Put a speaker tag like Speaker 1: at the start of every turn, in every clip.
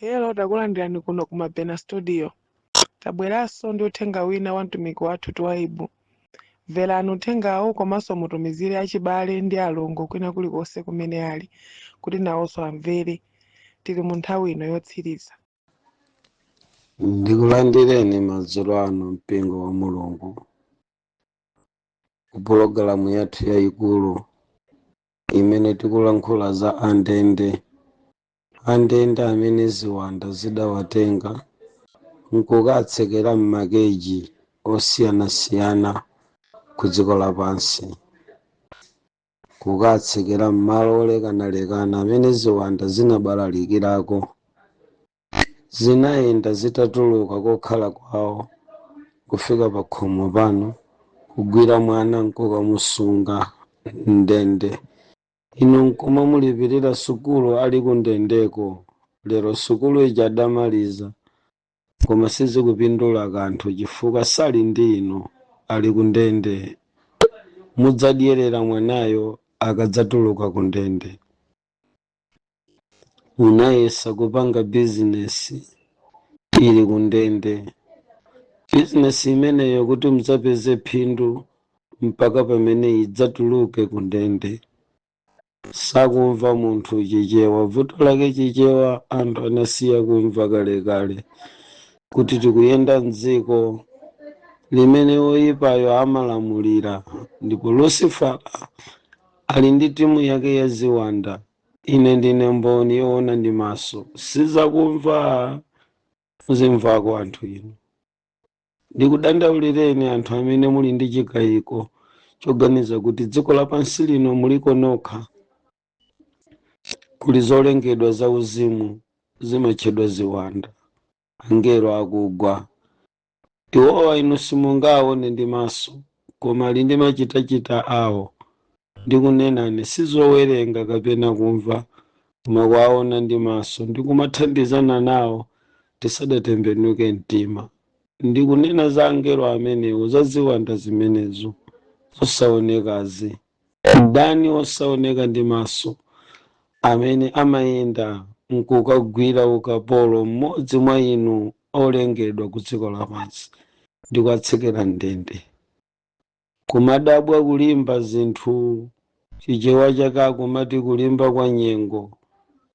Speaker 1: Hello, takulandirani kuno ku Mabena Studio. Tabweranso ndi uthenga wina wa mtumiki wathu Twaibu. Mverani uthengawo komanso mutumizire achibale ndi alongo kwina kulikonse kumene ali, kuti nawonso amvere. Tili mu nthawi ino yotsiriza.
Speaker 2: Ndikulandireni madzulo ano mpingo wa Mulungu ku pulogalamu yathu yayikulu imene tikulankhula za andende amene ziwanda zidawatenga nkukatsekera m'makeji osiyanasiyana ku dziko lapansi, kukatsekera m'malo olekanalekana amene ziwanda zinabalalikirako. Zinayenda zitatuluka kokhala kwawo kufika pa khomo pano, kugwira mwana nkukamusunga ndende. Inu nkuma mulipirira sukulu ali kundendeko. Lero sukulu ija adamaliza koma sizikupindula kanthu chifukwa sali ndi inu, ali kundende. Mudzadyerera mwanayo akadzatuluka kundende. Unayesa kupanga bizinesi ili kundende. Bizinesi imeneyo kuti mdzapeze phindu mpaka pamene idzatuluke kundende. Sakumva munthu chichewa, vuto lake chichewa. Anthu anasiya kumva kalekale kuti tikuyenda mdziko limene oyipayo amalamulira, ndipo Lucifer ali ndi timu yake ya ziwanda. Ine ndine mboni yoona ndi maso, sizakumva muzimvako anthu inu. Ndikudandaulireni anthu amene muli ndi chikayiko choganiza kuti dziko lapansi lino muliko nokha. Kuli zolengedwa za uzimu zimatchedwa ziwanda, angelo akugwa. Iwowa inu simungaone ndi maso, koma ali ndi machitachita awo. Ndikunenani sizowerenga kapena kumva, koma kwaona ndi maso ndikumathandizana nawo tisadatembenuke mtima. Ndikunena za angelo amenewo, za ziwanda zimenezo zosaonekazi. Mdani wosaoneka ndi maso amene amayenda nkukagwira ukapolo mmodzi mwa inu olengedwa ku dziko lapansi ndikuatsekera ndende. Kumadabwa kulimba zinthu, chichewa chake akumati kulimba kwa nyengo.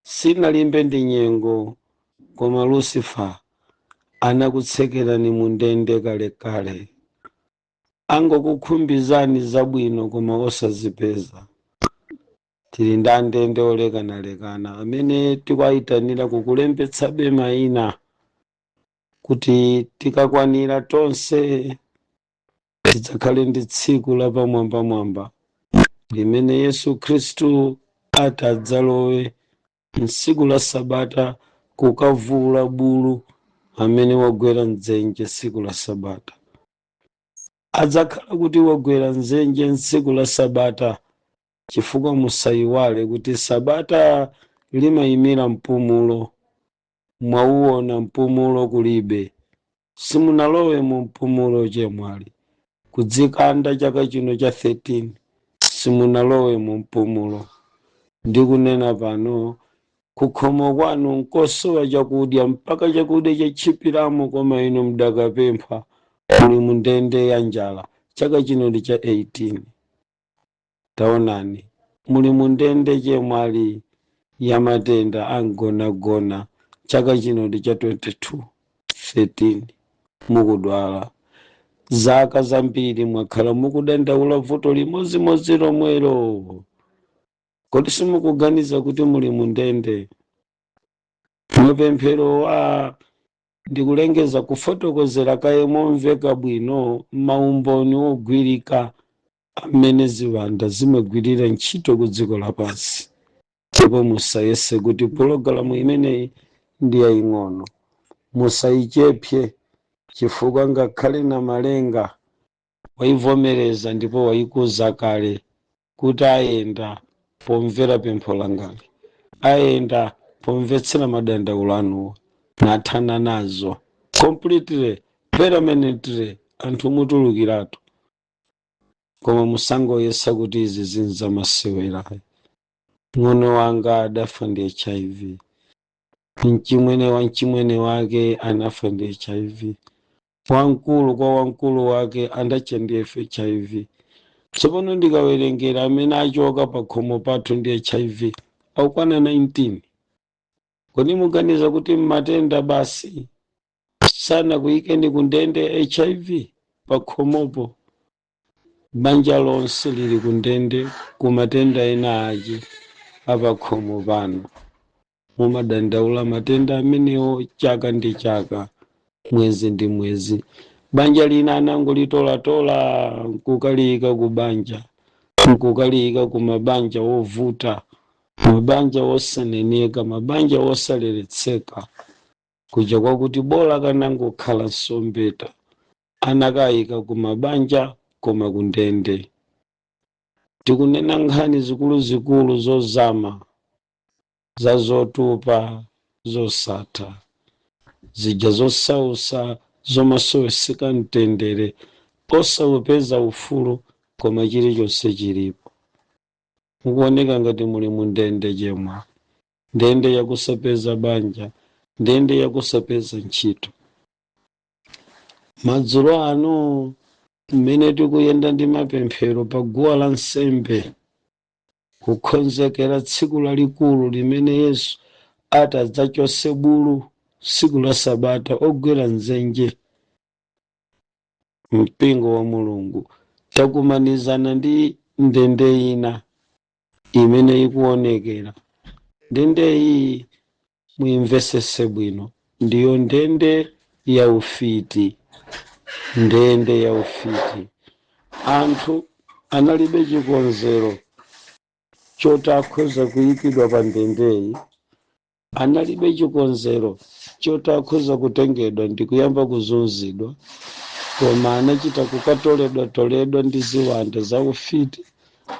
Speaker 2: Sinalimbe ndi nyengo, koma Lucifer anakutsekerani mu ndende kalekale. Angokukhumbizani zabwino koma osazipeza. Tili ndi andende olekanalekana amene tikuayitanira kukulembetsabe mayina kuti tikakwanira tonse tidzakhale ndi tsiku lapamwambamwamba limene Yesu Khristu adzalowe mtsiku la Sabata kukavula bulu amene wagwera mdzenje tsiku la Sabata. Adzakhala kuti wagwera mdzenje tsiku la Sabata chifukwa musayiwale kuti Sabata limayimira mpumulo. Mwauona mpumulo kulibe, simunalowe mu mpumulo chemwali. Kudzikanda chaka chino cha 13 simunalowe mu mpumulo. Ndikunena pano, kukhomo kwanu nkosowa chakudya mpaka chakudya chachipiramo, koma inu mdakapempha muli mu ndende ya njala. Chaka chino ndi cha 18. Taonani, muli mu ndende chemwali ya matenda angonagona. Chaka chino ndi cha 22, 13. Mukudwala. Zaka zambiri mwakhala mukudandaula vuto limodzi lomwelo. Kodi simukuganiza kuti muli mu ndende? Mapemphero ndikulengeza kufotokozera kaye momveka bwino maumboni ogwirika amene ziwanda zimagwirira ntchito ku dziko lapansi. Ndipo musayese kuti pulogalamu imeneyi ndi yaying'ono. Musayichepye chifukwa ngakhale na malenga waivomereza ndipo waikuza kale kuti ayenda pomvera pempho langali, ayenda pomvetsera madandaulo anuwo, nathana nazo completely, permanently. Anthu mutulukiratu, koma musangoyesa kuti izi zinza masewera. Ng'ono wanga adafa ndi HIV. mchimwene wake anafa ndi HIV, wamkulu kwa wamkulu wake andacha ndi HIV. Tsopano ndikawerengera amene achoka pa khomo pathu ndi HIV akukwana 19. Kodi muganiza kuti matenda basi sana kuyikeni kundende HIV pa khomopo? Banja lonse lili kundende ku matenda ena aje apakhomo pano. Mumadandaula matenda amenewo chaka ndi chaka, mwezi ndi mwezi. Banja lina anangolitola nkukalika ku banja, nkukalika ku mabanja wovuta, mabanja wosaneneka, mabanja wosaleretseka, kuja kwakuti bola kanangokhala nsombeta anakayika ku mabanja koma kundende. Tikunena nkhani zikulu zozama, za zotupa, zosatha, zija zosausa, zomasoweseka mtendere, osawupeza ufulu koma chilichonse chilipo. Mukuoneka ngati muli mundende chemwa, ndende yakusapeza banja, ndende yakusapeza ntchito. Madzulo ano mmene tikuyenda ndi mapemphero pa guwa la nsembe, kukonzekera tsiku lalikulu limene Yesu atadzachose bulu tsiku la Sabata ogwera nzenje. Mpingo wa Mulungu takumanizana ndi ndende ina imene ikuonekera. Ndende iyi muimvesese bwino, ndiyo ndende ya ufiti. Ndende ya ufiti. Anthu analibe chikonzero choti akhoza kuyikidwa pa ndendeyi, analibe chikonzero choti akhoza kutengedwa ndi kuyamba kuzunzidwa, koma anachita kukatoledwa ndi ziwanda za ufiti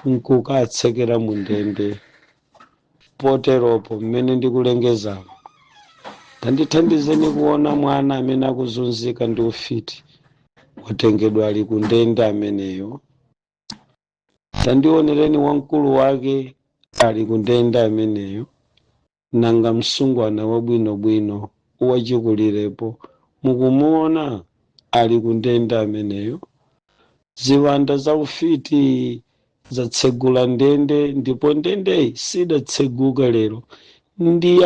Speaker 2: nkukatsekera mu ndende. Poteropo mmene ndikulengeza, tandithandizeni kuona mwana amene akuzunzika ndi ufiti watengedwa ali ku ndende ameneyo. Tandionereni wamkulu wake ali ku ndende ameneyo, nanga msungwana wabwinobwino wachikulirepo mukumuona ali ku ndende ameneyo. Ziwanda za ufiti zatsegula ndende, ndipo ndendeyi sidatseguka lero, ndi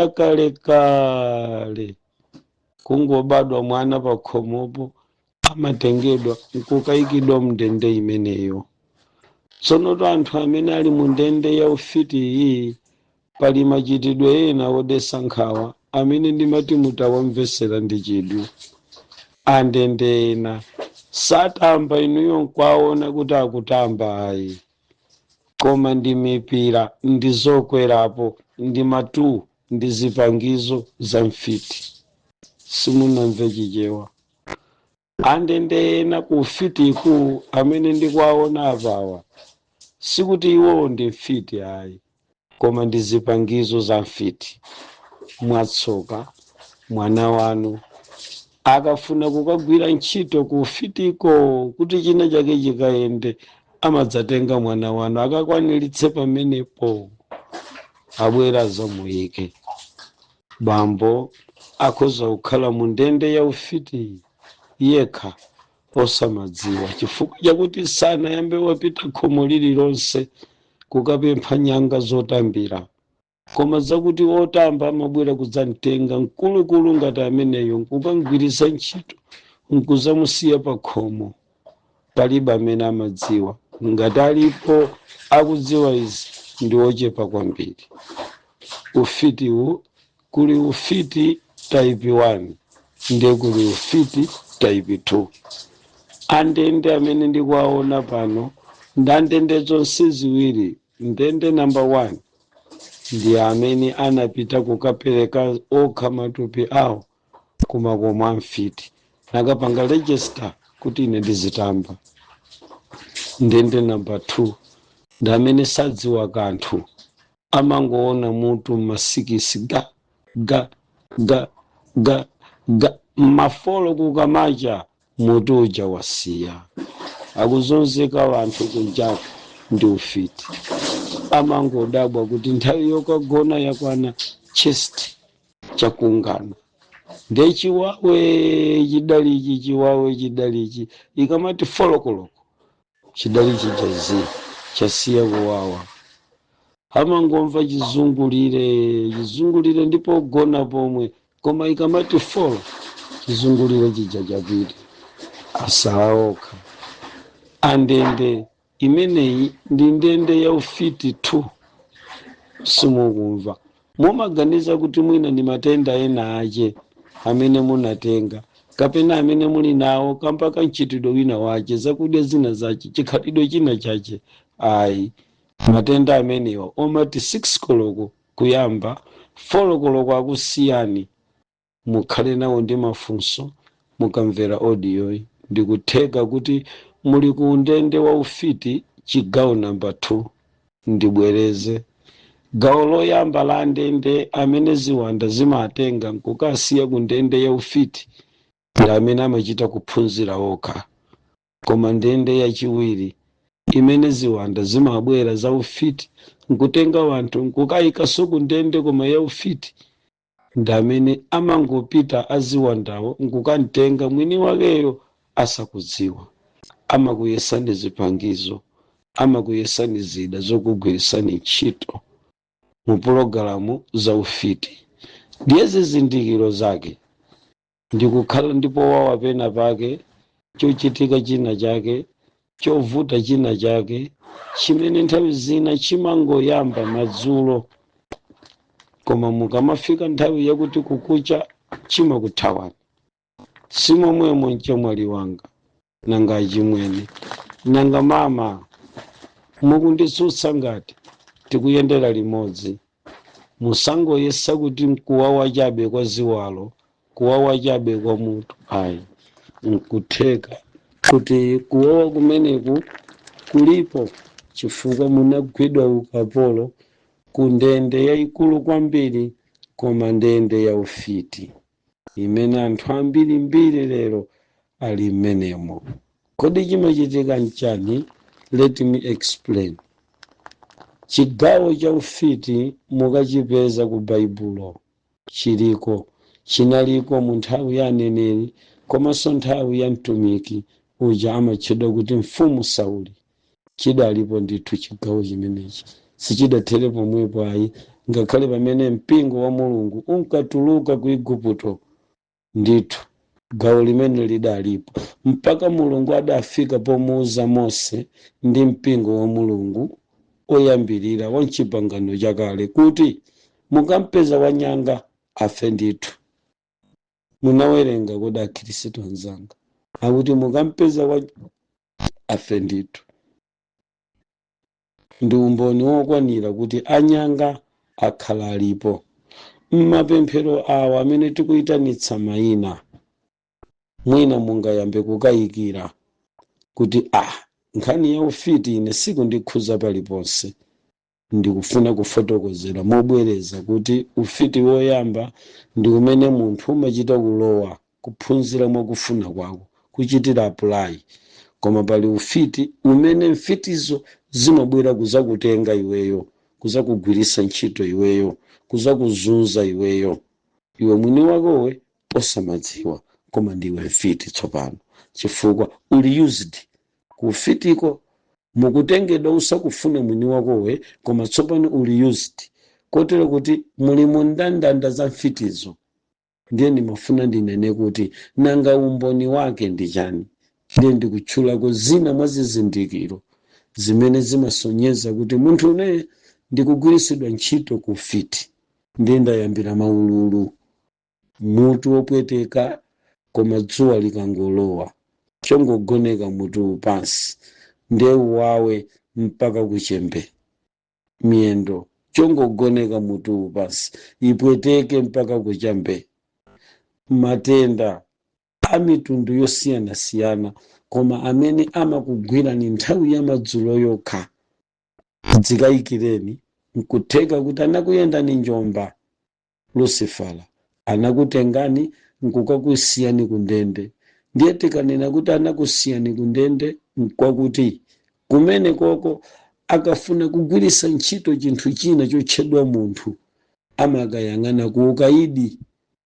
Speaker 2: yakalekale. Kungobadwa mwana pa khomopo amatengedwa nkukayikidwa mndende imeneyo. Tsono anthu amene ali mu ndende ya ufiti iyi pali machitidwe ena wodesa nkhawa amene ndimati mutawamvesera ndi chidwi. Andende ena satamba inuyo nkwaona kuti akutamba ayi, koma ndi mipira, ndi zokwerapo, ndi matu, ndi zipangizo za mfiti. Simunamve chichewa. Andende ena ku ufitiku amene ndikwaona apawa sikuti iwo ndi mfiti ayi, koma ndi zipangizo za mfiti. Mwatsoka mwana wanu akafuna kukagwira ntchito ku ufitiko kuti china chake chikayende, amadzatenga mwana wanu akakwaniritse pamenepo abwera zamuyike. Bambo akhoza kukhala mu ndende ya ufiti yekha osamadziwa, chifukwa chakuti sanayambe wapita khomo lililonse kukapempha nyanga zotambira, koma zakuti otamba amabwera kudzamtenga mkulukulu ngati ameneyo nkukagwiritsa ntchito nkuzamusiya pa khomo. Palibe amene amadziwa. Ngati alipo akudziwa izi ndi ochepa kwambiri. Ufitiwu kuli ufiti type 1 ndi kuli ufiti type 2. Andende amene ndikuwaona pano ndandende zonse ziwiri. Ndende number 1 ndi amene anapita kukapereka okha matupi awo kumakomo a mfiti, nakapanga register kuti ine ndizitamba. Ndende number 2 ndi amene sadziwa kanthu, amangoona mutu masikisi ga mafolo kukamacha mutu uja wasiya. Akuzunzika wanthu kunjaka ndi ufiti. Amangodabwa kuti nthawi yokagona yakwana chest chakungana nde chiwawe chidalichi ikamati folokoloko chidalichi chasiya kuwawa. Amangomva chizungulire ndipo gona pomwe, koma ikamati folo chizungulire chija chapita asaoka. Andende imeneyi ndi ndende ya ufiti 2 simukumva. Mumaganiza kuti mwina ni matenda ena ache amene munatenga kapena amene muli nawo kampaka mchitidwe wina wache zakudya zina zache chikhalidwe china chache. Ayi, matenda amenewa omati 6 koloko kuyamba 4 koloko akusiyani. Mukhale nawo ndi mafunso mukamvera audio ndikutheka kuti muli ku ndende wa ufiti chigawo namba 2. Ndibwereze gawo loyamba la ndende amene ziwanda zimatenga nkukasiya ku ndende ya ufiti ndi amene amachita kuphunzira okha, koma ndende yachiwiri imene ziwanda zimabwera za ufiti nkutenga wanthu nkukayikaso ku ndende koma ya ufiti ndi amene amangopita aziwandawo nkukamtenga mwini wakeyo asakudziwa. Amakuyesani zipangizo, amakuyesani zida zokugwirisani ntchito mu pulogalamu za ufiti. Ndiye zizindikiro zake ndikukhala ndipo wawa pena pake, chochitika china chake, chovuta china chake, chimene nthawi zina chimangoyamba madzulo koma mukamafika nthawi yakuti kukucha chimakuthawani. Simomwemo mchomwali wanga nanga achimwene nanga mama mukunditsutsa ngati tikuyendera limodzi. Musangoyesa kuti nkuwawa chabe kwa ziwalo, kuwawa chabe kwa mutu. Ayi, nkutheka kuti kuwawa kumeneku kulipo chifukwa munagwidwa ukapolo ku ndende yayikulu kwambiri, koma ndende ya ufiti imene anthu ambirimbiri lero ali mmenemo. Kodi chimachitika nchani? Let me explain. Chigawo cha ufiti mukachipeza ku baibulo chiliko, chinaliko mu nthawi ya aneneri komanso nthawi ya mtumiki uja amatchedwa kuti mfumu Sauli. Chidalipo ndithu chigawo chimenechi, sichidathere pomwepo ayi, ngakhale pamene mpingo wa Mulungu unkatuluka ku Igupto ndithu gawo limene lidalipo mpaka Mulungu adafika pomuuza Mose ndi mpingo wa Mulungu oyambirira wa mchipangano chakale kuti mukampeza wanyanga afe ndithu. Munawerenga kodi akhristu anzanga akuti mukampeza afe ndithu. Ndi umboni wokwanira kuti anyanga akhala alipo. Mmapemphero awa amene tikuyitanitsa mayina mwina mungayambe kukayikira kuti nkhani ya ufiti ine sikundikhuza paliponse. Ndikufuna kufotokozera mobwereza kuti ufiti woyamba ndi umene munthu umachita kulowa kuphunzira mwakufuna kwako, kuchitira apply. Koma pali ufiti umene mfitizo zimabwera kuzakutenga iweyo, kuzakugwirisa ntchito iweyo, kuzakuzunza iweyo, iwe mwini wakowe osamadziwa, koma ndiwe mfiti tsopano chifukwa uli used. Kufitiko mukutengedwa usakufune mwini wakowe, koma tsopano uli used, kotero kuti muli mundandanda za mfitizo. Ndiye ndimafuna ndinene kuti nanga umboni wake ndi chani. Ndiye ndikutchulako zina mwa zizindikiro zimene zimasonyeza kuti munthu une ndikugwirisidwa ntchito ku ufiti. Ndiye ndayambira maululu, mutu wopweteka koma dzuwa likangolowa chongogoneka mutu pansi, ndiye uwawe mpaka kuchembe. Miyendo chongogoneka mutu pansi ipweteke mpaka kuchembe. Matenda amitundu yosiyanasiyana koma amene amakugwira ni nthawi ya madzulo yokha. Dzikayikireni nkutheka kuti anakuyendani njomba Lucifera, anakutengani nkukakusiyani ku ndende. Ndiye tikanena kuti anakusiyani ku ndende nkwakuti kumene koko akafuna kugwirisa ntchito chinthu china chotchedwa munthu amakayang'ana ku ukaidi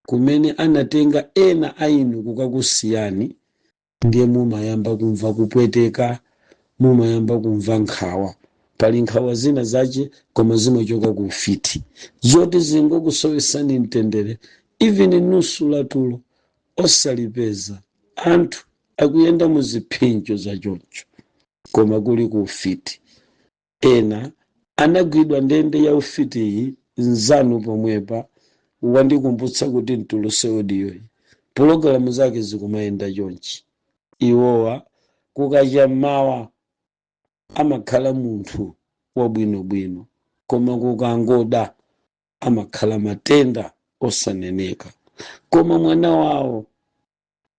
Speaker 2: kumene anatenga ena ainu kukakusiyani, ndiye mumayamba kumva kupweteka, mumayamba kumva nkhawa. Pali nkhawa zina zace koma zimachoka ku ufiti, zoti zingokusowesani mtendere. Even nusu latulo osalipeza, anthu akuyenda muziphinjo zachoncho, koma kuli ku ufiti. Ena anagwidwa ndende ya ufiti iyi, nzanu pomwepa wandikumbutsa kuti ntuluse odiyoyi, pologalamu zake zikumayenda chonchi. Iwowa kukacha mawa amakhala munthu wabwinobwino, koma kukangoda amakhala matenda osaneneka. Koma mwana wawo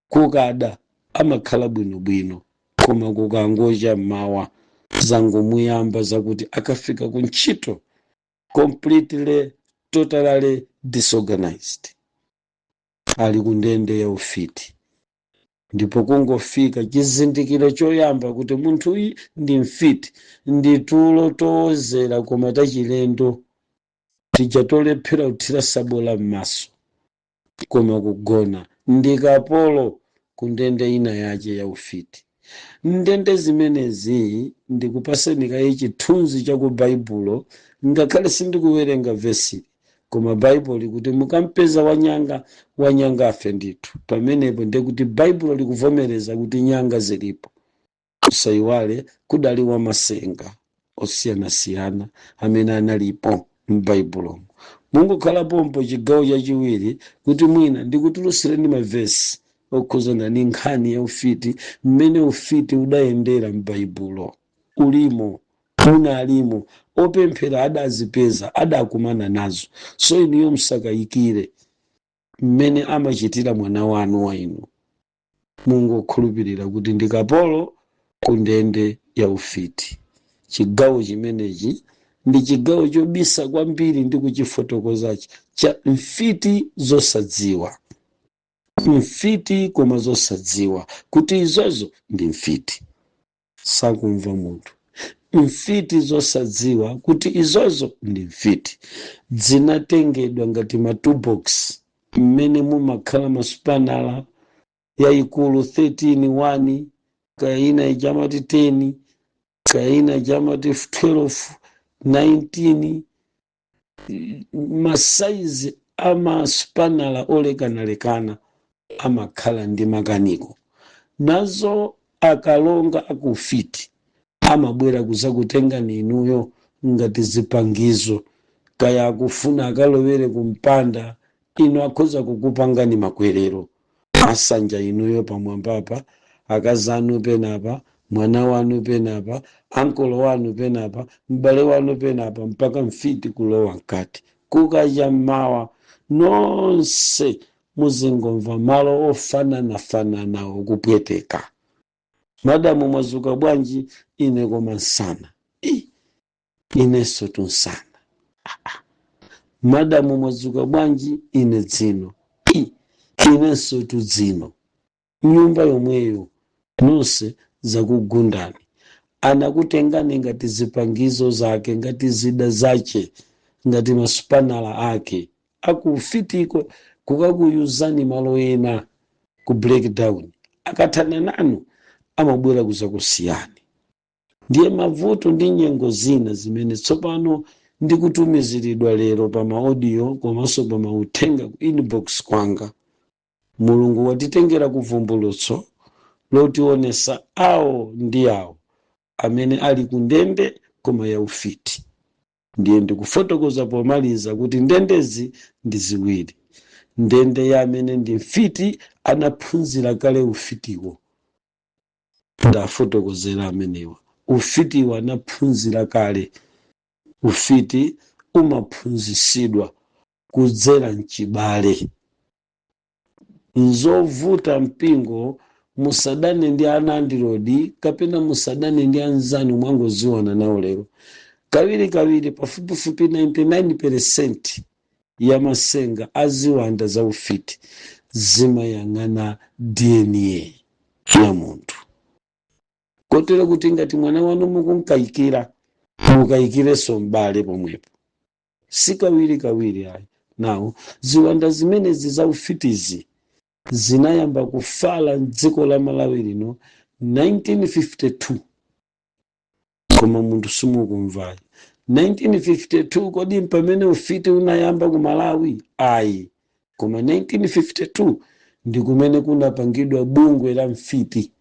Speaker 2: kukada amakhala bwinobwino, koma kukangocha mawa zangomuyamba zakuti akafika ku ntchito completely totally disorganized, ali kundende ya ufiti. Ndipo kungofika chizindikiro choyamba kuti munthu uyu ndi mfiti, ndi tulo towozera koma tachilendo, tija tolephera kuthira sabola m'maso, koma kugona ndi kapolo ku ndende ina yace ya ufiti. Ndende zimenezi ndikupaseni kaye chithunzi cha ku Baibulo, ngakhale sindikuwerenga vesi, koma Baibulo likuti mukampeza wanyanga afe ndithu. Pamenepo ndikuti Baibulo likuvomereza kuti nyanga zilipo. Usaiwale kudali wamasenga osiyanasiyana amene analipo m'Baibulo. Mungokhala pompo chigawo chachiwiri kuti mwina ndikutulutsireni mavesi okhuzana ndi nkhani ya ufiti, mmene ufiti udayendera m'Baibulo. Ulimo, munalimo, opemphera adazipeza, adakumana nazo. So inuyo musakayikire mmene amachitira mwana wanu wa inu. Mungokhulupirira kuti ndi kapolo ku ndende ya ufiti. Chigawo chimenechi ndi chigawo chobisa kwambiri ndi kuchifotokozachi cha mfiti zosadziwa. Mfiti koma zosadziwa kuti izozo ndi mfiti, sakumva munthu. Mfiti zosadziwa kuti izozo ndi mfiti, zinatengedwa ngati ma toolbox mmene mumakhala masupanala yayikulu 13:1, kaina ichamati 10, kaina ichamati 12, 19, masaizi amasupanala olekanalekana amakhala ndi makaniko. Nazo akalonga akufiti amabwera kuzakutenga inuyo ngati zipangizo, kaya akufuna akalowere kumpanda, ino akhoza kukupangani makwerero, asanja inuyo pamwambapa, akazanu penapa, mwana wanu penapa, ankolo wanu penapa, m'bale wanu penapa, mpaka mfiti kulowa nkati. Kukacha mawa nonse muzingomva malo ofanana okupweteka. Madamu mwazuka bwanji, ine koma nsana. Ineso tunsana. Madamu mwazuka bwanji, ine dzino. Ineso tudzino. Nyumba yomweyo nonse zakugundani. Anakutengani ngati zipangizo zake, ngati zida zache, ngati masupanala ake. Akufitiko kukakuyuzani malo ena ku breakdown. Akathana nanu amabwera kuzakusiyani. Ndiye mavuto ndi nyengo zina zimene tsopano ndikutumiziridwa lero pa maaudio komanso pa mauthenga ku inbox kwanga. Mulungu watitengera kuvumbulutso lotionesa awo ndi awo amene ali ku ndende koma ya ufiti. Ndiye ndikufotokoza pomaliza kuti ndendezi ndi ziwiri. Ndende ya amene ndi mfiti anaphunzira kale ufitiwo, ndafotokozera amenewa. Ufitiwo anaphunzira kale. Ufiti umaphunzisidwa kudzera mchibale. Nzovuta mpingo musadane ndi ana andirodi kapena musadane ndi anzanu mwangoziona nawo lero. Kawiri pafupifupi 99% ya masenga aziwanda za ufiti zimayang'ana DNA ya munthu. Kotero kuti ngati mwana wanu mukunkayikira, mukayikireso m'bale pomwepo. sikawiri ayi. Nawo ziwanda zimenezi za ufitizi zinayamba kufala mdziko la Malawi lino 1952, koma munthu simukumvayi. 1952 kodi pamene ufiti unayamba ku Malawi? Ayi, koma 1952 ndi kumene kunapangidwa bungwe la mfiti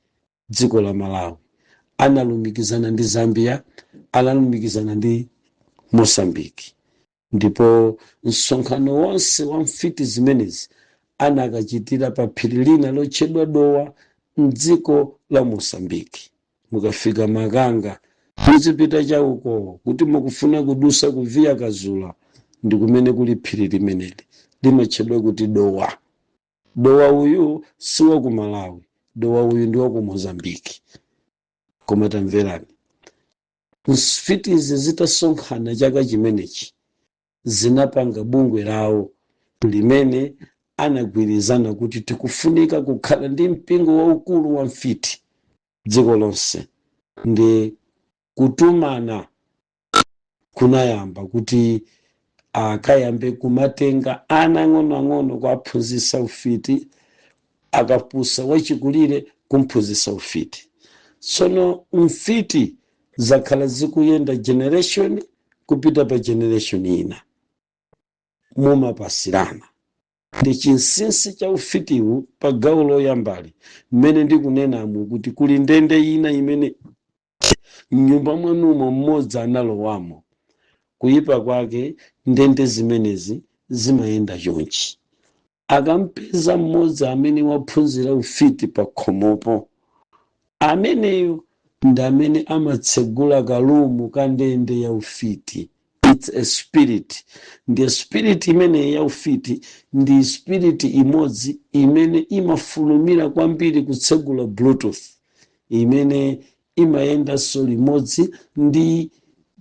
Speaker 2: dziko la Malawi. Analumikizana ndi Zambia, analumikizana ndi Mosambiki, ndipo msonkhano wonse wa mfiti zimenezi anakachitira pa phiri lina lotchedwa Dowa mdziko la Mosambiki. Mukafika Makanga muzipita chauko kuti mukufuna kudusa kuviya Kazula, ndi kumene kuli phiri limeneli limatchedwa kuti Dowa. Dowa uyu si wa ku Malawi, Dowa uyu ndi wa ku Mozambiki. Koma tamverani, mfitizi zitasonkhana chaka chimenechi zinapanga bungwe lawo limene anagwirizana kuti tikufunika kukhala ndi mpingo waukulu wa mfiti dziko lonse. Ndi kutumana kunayamba kuti akayambe kumatenga ana ang'ono kuwaphunzitsa ufiti, akapusa wachikulire kumphunzitsa ufiti. Tsono mfiti zakhala zikuyenda generation kupita pa generation ina mumapasirana. Ndi chinsinsi cha ufitiwu pa gawo loyambali mmene ndikunenamu kuti kuli ndende ina imene mnyumba mwanumo mmodzi analowamo. Kuyipa kwake ndende zimenezi zimayenda chonchi. Akampeza mmodzi amene waphunzira ufiti pa khomopo, ameneyo ndi amene amatsegula kalumu ka ndende ya ufiti. It's a spirit. Ndi spirit imene ya ufiti ndi spirit imodzi imene imafulumira kwambiri kutsegula Bluetooth, imene imayenda so limodzi ndi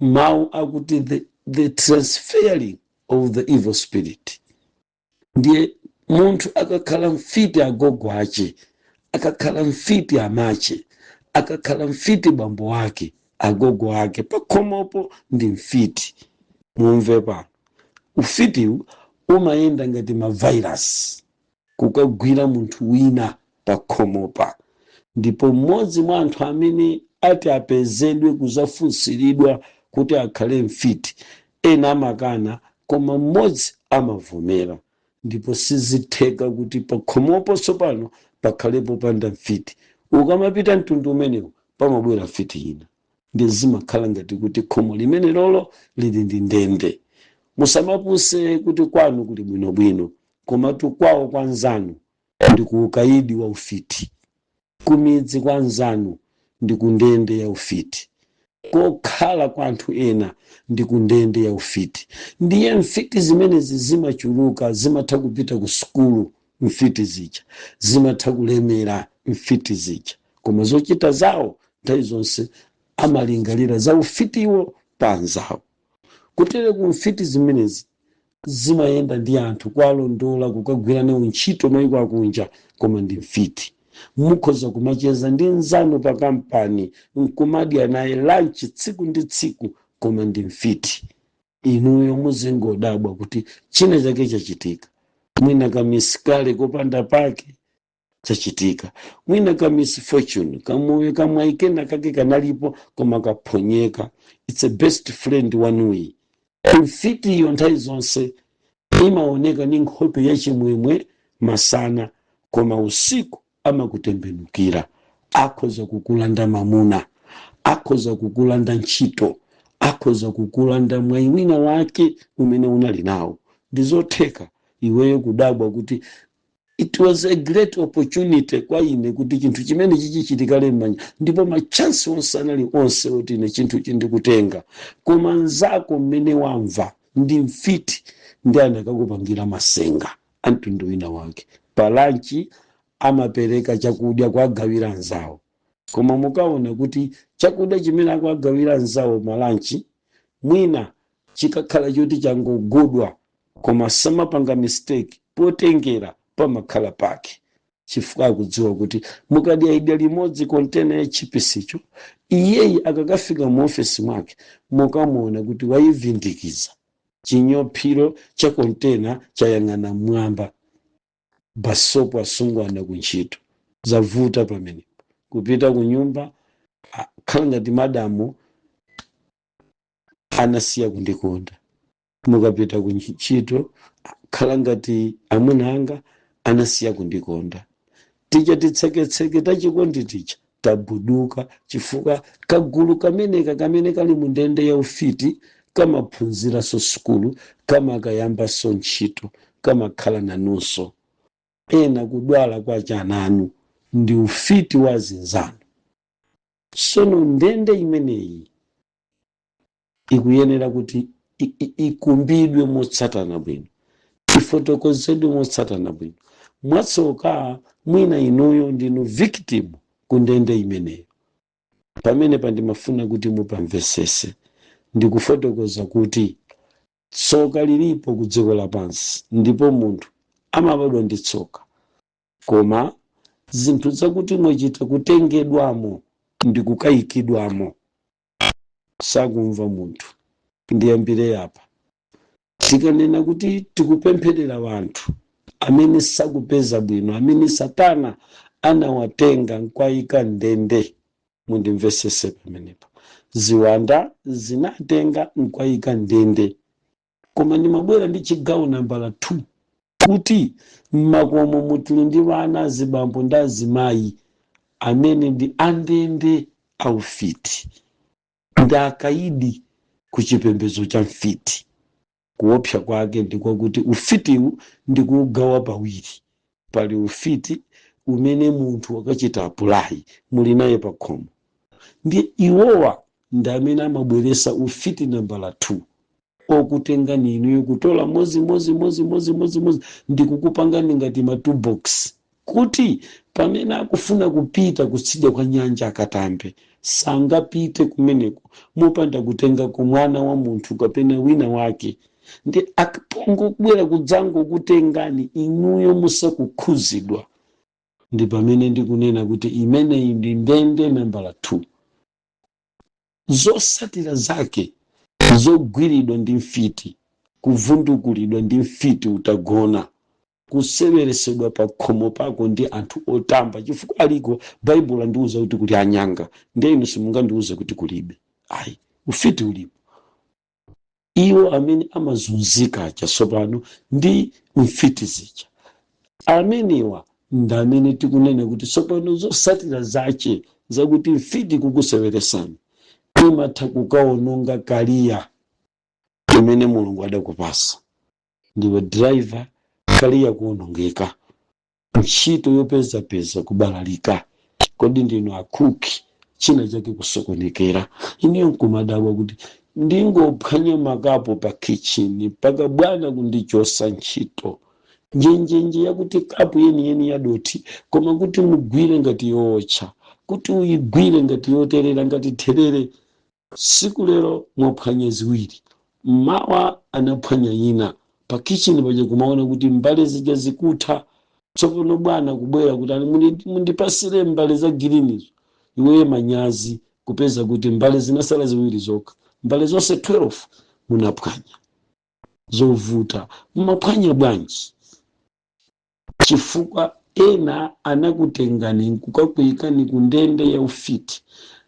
Speaker 2: mawu akuti the transferring of the evil spirit. Ndiye munthu akakhala mfiti agogo ache, akakhala mfiti amache, akakhala mfiti bambo wake, agogo ake pakhomopo ndi mfiti. Mumve pano, ufiti umayenda ngati mavirus kukagwira munthu wina pakhomopa. Ndipo mmodzi mwa anthu amene ati apezedwe kuzafunsiridwa kuti akhale mfiti, ena amakana koma mmodzi amavomera. Ndipo sizitheka kuti pakhomopo tsopano pakhalepo panda mfiti. Ukamapita mtundu umenewu pamabwera mfiti ina. Ndi zimakhala ngati kuti khomo limene lolo lili ndi ndende. Musamapuse kuti kwanu kuli bwinobwino, komatu kwawo kwa nzanu ndi ku ukaidi wa ufiti. Kumidzi kwa nzanu ndi ku ndende ya ufiti. Kokhala kwa anthu ena ndi ku ndende ya ufiti. Ndiye mfiti zimenezi zimachuluka, zimatha kupita ku sukulu mfiti zija, zimatha kulemera mfiti zija, koma zochita zawo nthawi zonse amalingalira za ufitiwo pa anzawo. Kutere ku mfiti zimenezi zimayenda ndi anthu kwalondola kukagwira nawo ntchito mayiko akunja, koma ndi mfiti. Mukhoza kumacheza ndi nzanu pa kampani, nkumadya naye lunch tsiku ndi tsiku, koma ndi mfiti. Inuyo muzingodabwa kuti china chake chachitika. Mwina kamisikale kopanda pake chachitika, mwina kamisi fortune kamoyo kamwaikena kake kanalipo koma kaphonyeka. It's a best friend one way. Mfiti iyo nthawi zonse imaoneka ni nkhope yachimwemwe masana, koma usiku amakutembenukira. Akhoza kukulanda mamuna, akhoza kukulanda ntchito, akhoza kukulanda mwayi wina wake umene unali nawo. Ndizotheka iweyo kudabwa kuti it was a great opportunity kwa ine kuti chinthu chimene chichichitikale m'manja, ndipo machansi onse anali onse oti ine chinthu chindikutenga. Koma nzako mmene wamva ndi mfiti ndi anakakupangira masenga a mtundu wina wake. Palanchi amapereka chakudya kwa agawira nzawo, koma mukaona kuti chakudya chimene akuagawira nzawo malanchi mwina chikakhala choti changogodwa, koma samapanga mistake potengera pamakhala pake, chifukwa akudziwa kuti mukadya idya limodzi kontena ya chipisicho, iyeyi akakafika mu ofesi mwake mukamuona kuti wayivindikiza chinyophiro cha kontena chayang'ana mwamba, basopo asungwana kuntchito. Zavuta pamene kupita ku nyumba, khala ngati madamu anasiya kundikonda. Mukapita ku ntchito, khala ngati amuna anga anasiya kundikonda. Tija titseketseke tachikondi tija tabuduka chifukwa kagulu kameneka kamene kali mu ndende ya ufiti kamaphunziraso sukulu, kamakayambaso ntchito, kamakhala nanunso. Ena kudwala kwa chananu ndi ufiti wa zinzano. Sono ndende imeneyi ikuyenera kuti ikumbidwe motsatana bwino, ifotokozedwe motsatana bwino. Mwatsoka mwina inuyo ndinu victim ku ndende imeneyo. Pamene pandimafuna kuti mupamvesese ndikufotokoza kuti tsoka lilipo ku dziko lapansi, ndipo munthu amabadwa ndi tsoka, koma zinthu zakuti mwachita kutengedwamo ndi kukayikidwamo sakumva munthu. Ndiyambire apa, tikanena kuti tikupempherera wanthu amene sakupeza bwino, amene Satana anawatenga nkwayika ndende, mundimvesese pamenepa. Ziwanda zinatenga nkwayika ndende, koma ndimabwera ndi chigawo nambala 2 kuti mmakomo mutili ndi vana azibambo ndi azimayi amene ndi andende aufiti, ndi akaidi ku chipembedzo cha mfiti. Kuopsa kwake ndikwakuti ufitiwu ndikuugawa pawiri. Pali ufiti umene munthu wakachita apulayi muli naye pa khomo, ndi iwowa ndi amene amabweresa ufiti nambala 2 okutenga ninuyo kutola mozi ndikukupangani ngati ma 2 box, kuti pamene akufuna kupita kutsidya kwa nyanja akatambe sangapite kumeneko mopanda kutenga ku mwana wa munthu kapena wina wake. Ndi akapongobwera kudzango kutengani inuyo musakukhuzidwa. Ndi pamene ndikunena kuti imeneyi ndi ndende nambala 2. Zosatira zake zogwiridwa ndi mfiti, kuvundukulidwa ndi mfiti utagona, kuseweresedwa pa khomo pako ndi anthu otamba, chifukwa aliko Baibulo andiuza kuti kuli anyanga, ndiye inu simungandiuze kuti kulibe. Ayi, ufiti ulipo. Iwo amene amazunzika chasopano ndi mfiti zija, amenewa ndi amene tikunena kuti sopano zosatira zache zakuti mfiti kukuseweresani imatha kukaononga kariya imene Mulungu adakupasa. Ndiwe driver, kariya kuonongeka, ntchito yopeza kubalalika, kodi ndinu akuki china chake kusokonekera. Iniyo nkumadabwa kuti ndingophwanya makapo pa kitchen paka bwana kundichosa ntchito. Njenjenje yakuti kapu yeni yadoti, koma kuti mugwire ngati yocha, kuti uyigwire ngati yoterera ngati terere. Siku lero mwaphwanya ziwiri, mawa anaphwanya ina, pa kitchen paja kumaona kuti mbale zija zikutha. Tsopano bwana kubwera kuti mundipasire mbale za green, iwe manyazi kupeza kuti mbale zinasala ziwiri zokha, mbale zonse 12 munaphwanya. Zovuta mumaphwanya bwanji? Chifukwa ena anakutengani nkukakuyikani ku ndende ya ufiti,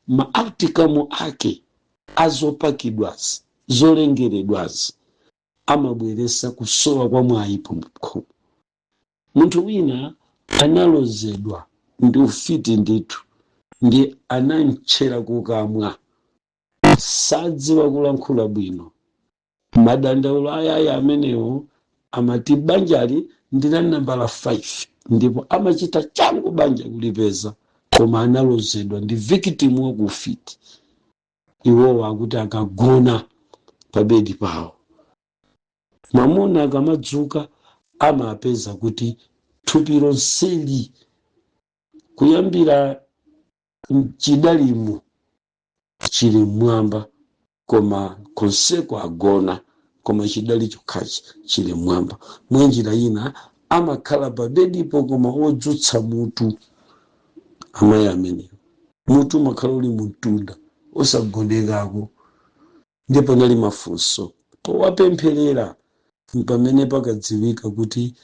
Speaker 2: maartikamu ake azopakidwazi, zolengeredwazi, amabweresa kusowa kwa mwayi pamukhomo. Munthu wina analozedwa ndi ufiti ndithu, ndi anamtchera kukamwa, sadziwa kulankhula bwino. Madandaulo aya amenewo amati banjali ndina nambala 5, ndipo amachita changu banja kulipeza, koma analozedwa ndi victim wa ufiti. Iwo wakuti akagona pa bedi pawo, mwamuna akamadzuka amapeza kuti thupi lonseli kuyambira chidalimu chili mwamba, koma konseko agona, koma chidali chokhachi chili mwamba. Mwenjira ina amakhala pa bedipo koma odzutsa mutu. Amayi ameneyo mutu makhala uli mutunda osagonekako. Ndipo nali mafunso, powapempherera pamene pakadziwika kuti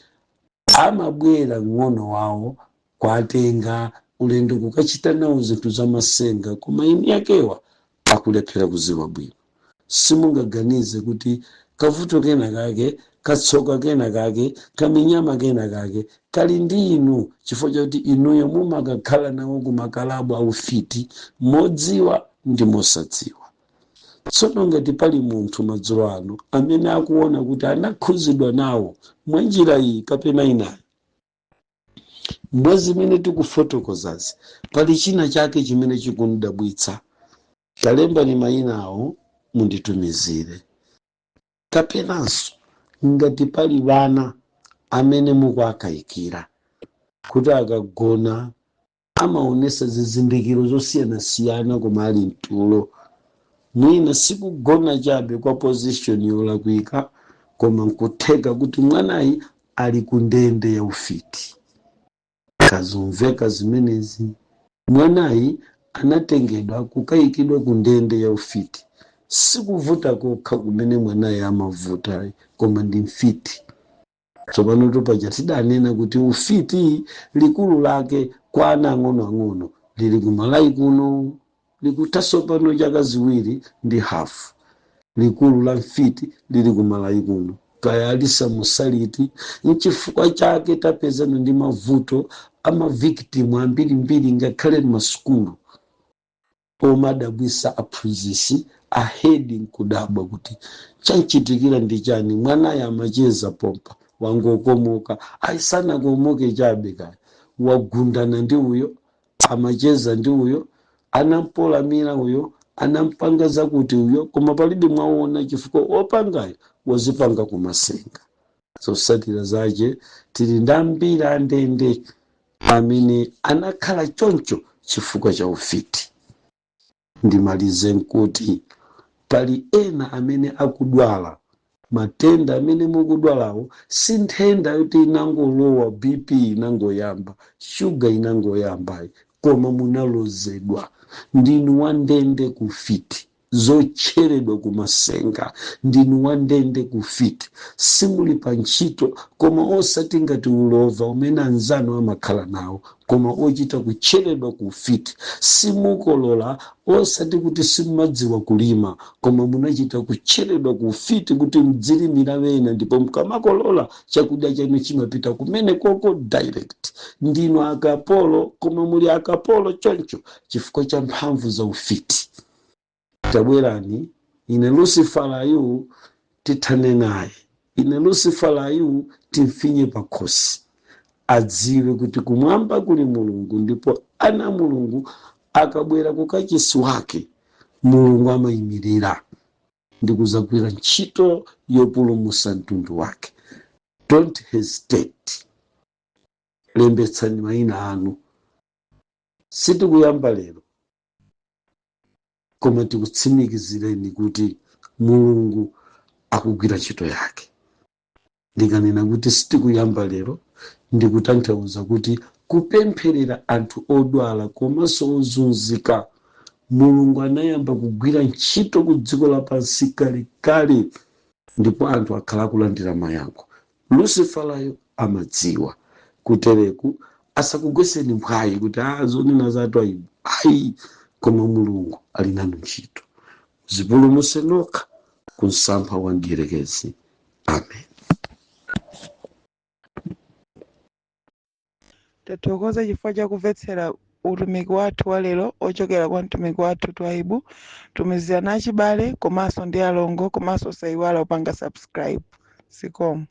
Speaker 2: amabwera ng'ono wawo kwatenga ulendo kukachita nawo zinthu zamasenga, koma ine yakewa akulephera kuziwa bwino. Simungaganize kuti kavuto kena kake, katsoka kena kake, kaminyama kena kake kali ndi inu chifukwa chakuti inuyo mumakakhala nawo kumakalabu aufiti modziwa ndi mosadziwa. Tsono ngati pali munthu madzulo ano amene akuona kuti anakhuzidwa nawo mwa njira iyi kapena inayi, mwa zimene tikufotokozazi pali china chake chimene chikundabwitsa, kalembani mayina awo munditumizire. Kapenanso ngati pali vana amene mukuakayikira kuti akagona amaonesa zizindikiro zosiyanasiyana koma ali mtulo, mwina sikugona chabe kwa position yolakwika, koma nkutheka kuti mwanayi ali ku ndende ya ufiti. Kazumveka zimenezi, mwanayi anatengedwa kukayikidwa ku ndende ya ufiti. Sikuvuta kokha kumene mwanayi amavuta, koma ndi mfiti. Tsopano topaja tidanena kuti ufiti likulu lake kwa ana ang'onoang'ono lili kumalayi kuno, likutaso pano chaka ziwiri ndi hafu. Likulu la mfiti lili kumalayi kuno, kaya alisamusaliti. Nchifukwa chake tapezana ndi mavuto ama victim ambirimbiri ngakhale m'masukulu omadabwisa aphunzisi ahedi nkudabwa kuti chanchitikira ndi chani. Mwanayi amacheza pompa wangokomoka, aisana komoke chabe kaya wagundana ndi uyo, amacheza ndi uyo, anampolamira uyo, anampanga zakuti uyo, koma palibe mwaona chifukwa opangayo wazipanga kumasenga. Zosatira zache tili ndambiri andende amene anakhala choncho chifukwa cha ufiti. Ndimalize nkuti pali ena amene akudwala matenda amene mukudwalawo si nthenda yoti inangolowa, BP inangoyamba, shuga inangoyamba, koma munalozedwa. Ndinu wandende kufiti, zocheredwa kumasenga, ndinu wandende kufiti. Simuli pa ntchito koma osati ngati ulova umene anzanu amakhala nawo, koma ochita kucheredwa kufiti. Simukolola osati kuti simumadziwa kulima, koma munachita kucheredwa kufiti kuti mdzilimira wena, ndipo mkamakolola chakudya chanu chimapita kumene koko direct. Ndinu akapolo koma muli akapolo choncho chifukwa cha mphamvu za ufiti. Tabwerani, ine Luciferayu tithane naye, ine Luciferayu timfinye pakhosi, adziwe kuti kumwamba kuli Mulungu, ndipo ana Mulungu akabwera kukachisi wake Mulungu amayimirira ndi kuzagwira ntchito yopulumutsa mtundu wake. Don't hesitate, lembetsani mayina anu. Sitikuyamba lero, koma tikutsimikizireni kuti Mulungu akugwira ntchito yake. Ndikanena kuti sitikuyamba lero, ndikutanthauza kuti kupempherera anthu odwala komanso ozunzika, Mulungu anayamba kugwira ntchito ku dziko lapansi kalekale, ndipo anthu akhala kulandira mayankho. Luciferayo amadziwa kutereku, asakugweseni mphwayi kuti zonena zathu ayi, koma Mulungu ali nanu ntchito. Zipulumutse nokha ku msampha wa mdierekezi. Amen.
Speaker 1: Tathokoza chifukwa cha kumvetsera utumiki wathu wa lero ochokera kwa mtumiki wathu Twaibu. Tumizirana achibale komanso ndi alongo, komanso sayiwala upanga subscribe. Sikomo.